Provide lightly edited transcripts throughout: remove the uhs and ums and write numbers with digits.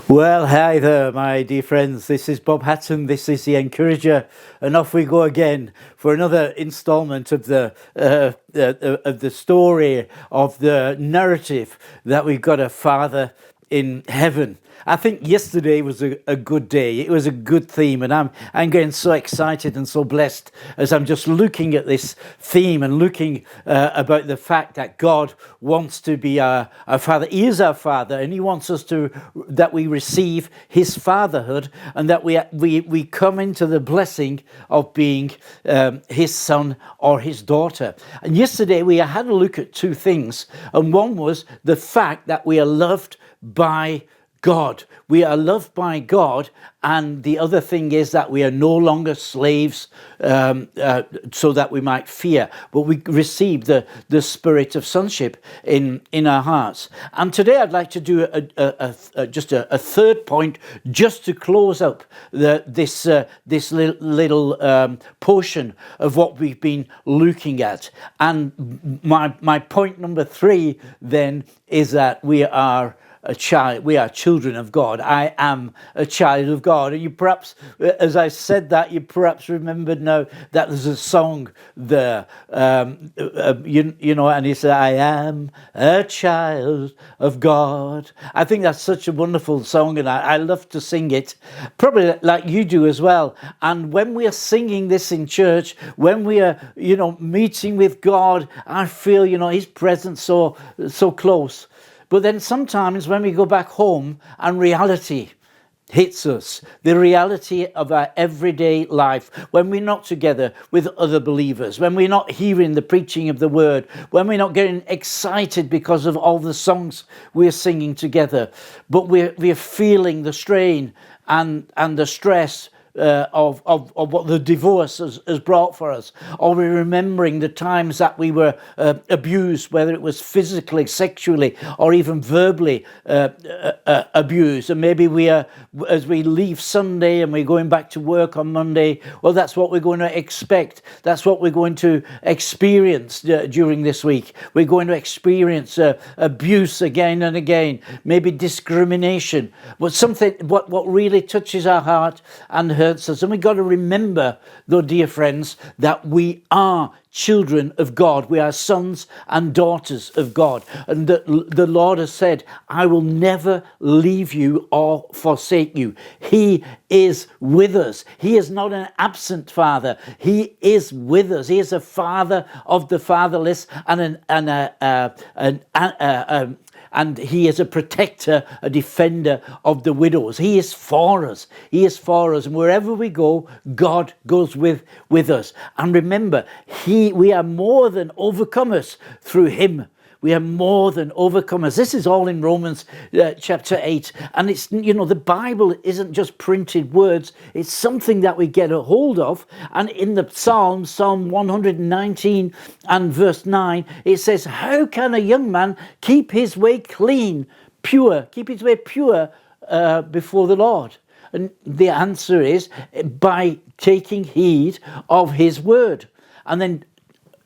Well, hi there, my dear friends. This is Bob Hatton. This is the Encourager, and off we go again for another instalment of the story of the narrative that we've got a Father in heaven. I think yesterday was a good day. It was a good theme, and I'm getting so excited and so blessed as I'm just looking at this theme and looking about the fact that God wants to be our Father. He is our Father, and He wants us that we receive His fatherhood, and that we come into the blessing of being His son or His daughter. And yesterday we had a look at two things, and one was the fact that we are loved by God. We are loved by God, and the other thing is that we are no longer slaves so that we might fear, but we receive the spirit of sonship in our hearts. And today I'd like to do just a third point, just to close up this little portion of what we've been looking at. And my point number 3 then is that we are children of God. I am a child of God. And you perhaps, as I said that, you perhaps remembered now that there's a song there, and he said, I am a child of God. I think that's such a wonderful song, and I love to sing it, probably like you do as well. And when we are singing this in church, when we are, meeting with God, I feel, His presence so close. But then sometimes when we go back home and reality hits us, the reality of our everyday life, when we're not together with other believers, when we're not hearing the preaching of the word, when we're not getting excited because of all the songs we're singing together, but we're feeling the strain and the stress of what the divorce has brought for us, or we're remembering the times that we were abused, whether it was physically, sexually, or even verbally abused. And maybe we are, as we leave Sunday and we're going back to work on Monday, well, that's what we're going to expect. That's what we're going to experience during this week. We're going to experience abuse again and again, maybe discrimination, but something what really touches our heart and hurts us. And we've got to remember, though, dear friends, that we are children of God. We are sons and daughters of God. And the Lord has said, I will never leave you or forsake you. He is with us. He is not an absent Father. He is with us. He is a Father of the fatherless and He is a protector, a defender of the widows. He is for us. He is for us. And wherever we go, God goes with us. And remember, we are more than overcomers through Him. We are more than overcomers. This is all in Romans chapter 8. And it's, the Bible isn't just printed words. It's something that we get a hold of. And in the Psalm 119 and verse 9, it says, how can a young man keep his way clean, pure, keep his way pure before the Lord? And the answer is by taking heed of His word. And then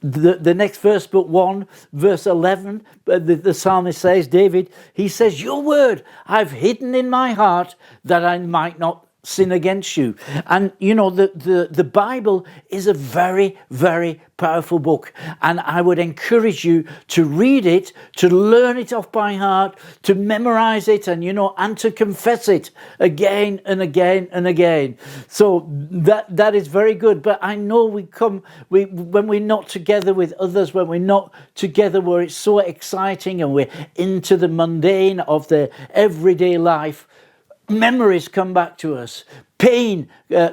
the next verse, but 1, verse 11, the psalmist says, David, he says, your word I've hidden in my heart that I might not sin against you. And the Bible is a very, very powerful book, and I would encourage you to read it, to learn it off by heart, to memorize it, and and to confess it again and again and again. So that is very good. But I know when we're not together with others, when we're not together where it's so exciting and we're into the mundane of the everyday life, memories come back to us, pain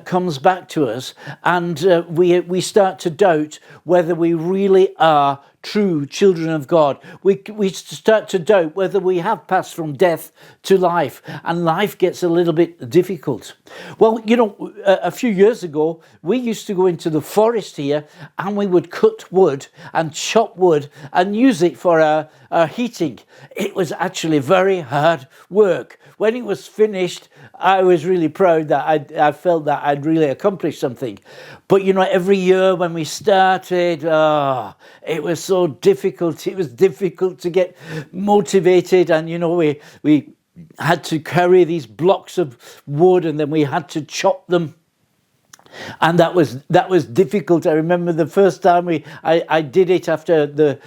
comes back to us, and we start to doubt whether we really are true children of God. We start to doubt whether we have passed from death to life, and life gets a little bit difficult. Well, a few years ago, we used to go into the forest here, and we would cut wood and chop wood and use it for our heating. It was actually very hard work. When it was finished, I was really proud that I felt that I'd really accomplished something. But every year when we started, it was so difficult. It was difficult to get motivated, and we had to carry these blocks of wood, and then we had to chop them. And that was difficult. I remember the first time I did it after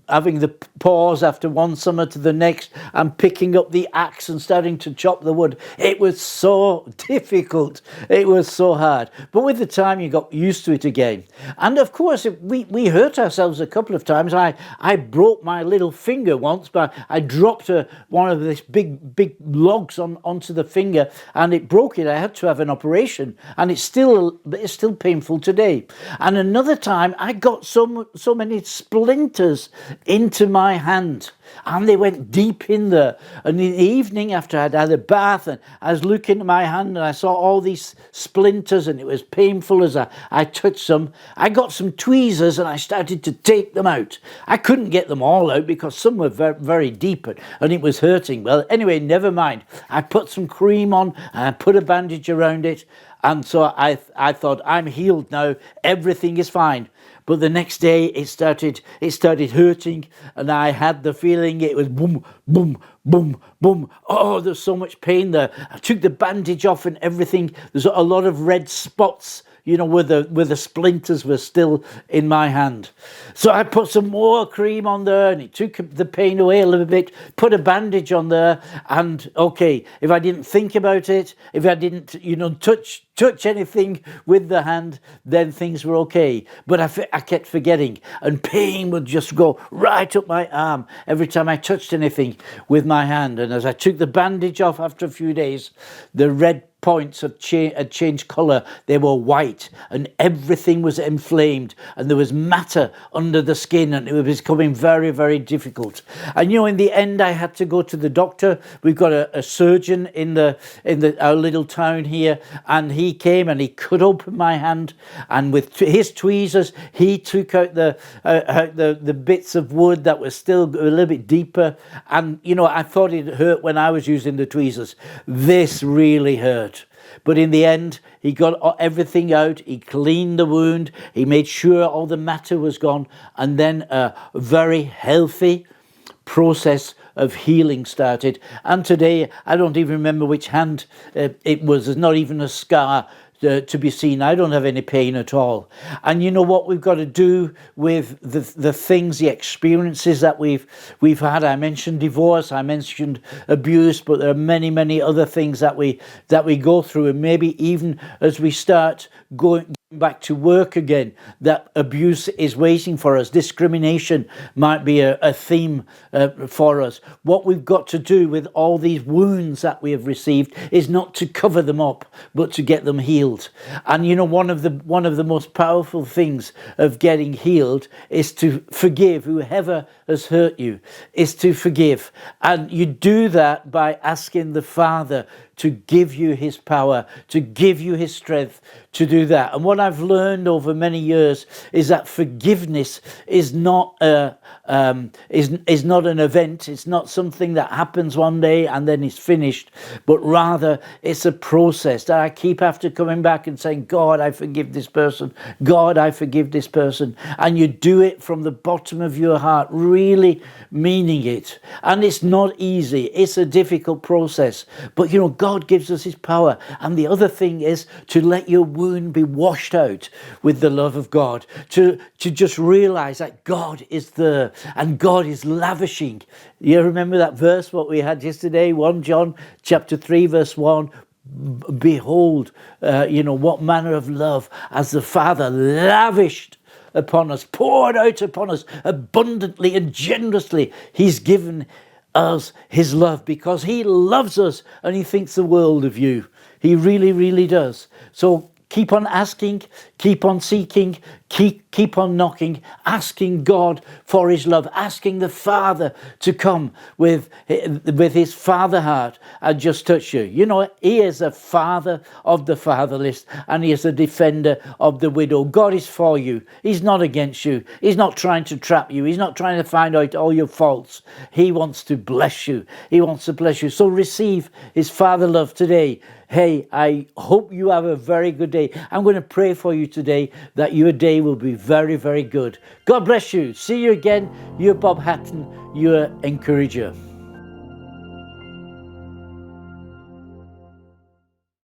having the pause after one summer to the next and picking up the axe and starting to chop the wood. It was so difficult. It was so hard. But with the time, you got used to it again. And of course, we hurt ourselves a couple of times. I broke my little finger once, but I dropped one of these big logs onto the finger, and it broke it. I had to have an operation, and it's still painful today. And another time I got so many splinters into my hand, and they went deep in there. And in the evening, after I'd had a bath, and I was looking at my hand, and I saw all these splinters, and it was painful as I touched them. I got some tweezers, and I started to take them out. I couldn't get them all out because some were very, very deep, and it was hurting. Well, anyway, never mind. I put some cream on, and I put a bandage around it. And so I thought, I'm healed now, everything is fine. But the next day it started hurting, and I had the feeling it was boom, boom, boom, boom. Oh, there's so much pain there. I took the bandage off and everything. There's a lot of red spots, where the splinters were still in my hand. So I put some more cream on there, and it took the pain away a little bit, put a bandage on there, and okay, if I didn't think about it, if I didn't, touch anything with the hand, then things were okay. But I kept forgetting, and pain would just go right up my arm every time I touched anything with my hand. And as I took the bandage off after a few days, the red points had changed colour. They were white, and everything was inflamed, and there was matter under the skin, and it was becoming very, very difficult. And in the end, I had to go to the doctor. We've got a surgeon in our little town here, and he came and he cut open my hand, and with his tweezers, he took out the bits of wood that was still a little bit deeper. And I thought it hurt when I was using the tweezers. This really hurt. But in the end, he got everything out. He cleaned the wound. He made sure all the matter was gone. And then a very healthy process of healing started. And today, I don't even remember which hand it was. There's not even a scar to be seen. I don't have any pain at all. And you know what we've got to do with the things, the experiences that we've had. I mentioned divorce, I mentioned abuse, but there are many, many other things that we go through. And maybe even as we start going back to work again, that abuse is waiting for us. Discrimination might be a theme for us. What we've got to do with all these wounds that we have received is not to cover them up, but to get them healed. And one of the most powerful things of getting healed is to forgive. Whoever has hurt you is to forgive. And you do that by asking the Father to give you his power, to give you his strength to do that. And what I've learned over many years is that forgiveness is not is not an event. It's not something that happens one day and then is finished, but rather it's a process that I keep after coming back and saying, God, I forgive this person. God, I forgive this person. And you do it from the bottom of your heart, really meaning it. And it's not easy. It's a difficult process. But God gives us his power. And the other thing is to let your wound be washed out with the love of God, to just realize that God is there and God is lavishing. You remember that verse, what we had yesterday, 1 John chapter 3, verse 1. Behold, what manner of love as the Father lavished upon us, poured out upon us abundantly and generously. He's given us his love because he loves us and he thinks the world of you. He really, really does. So keep on asking, keep on seeking, keep on knocking, asking God for his love, asking the Father to come with his Father heart and just touch you. He is a father of the fatherless and he is a defender of the widow. God is for you. He's not against you. He's not trying to trap you. He's not trying to find out all your faults. He wants to bless you. He wants to bless you. So receive his Father love today. Hey, I hope you have a very good day. I'm going to pray for you today that your day will be very, very good. God bless you. See you again. You're Bob Hatton, your encourager.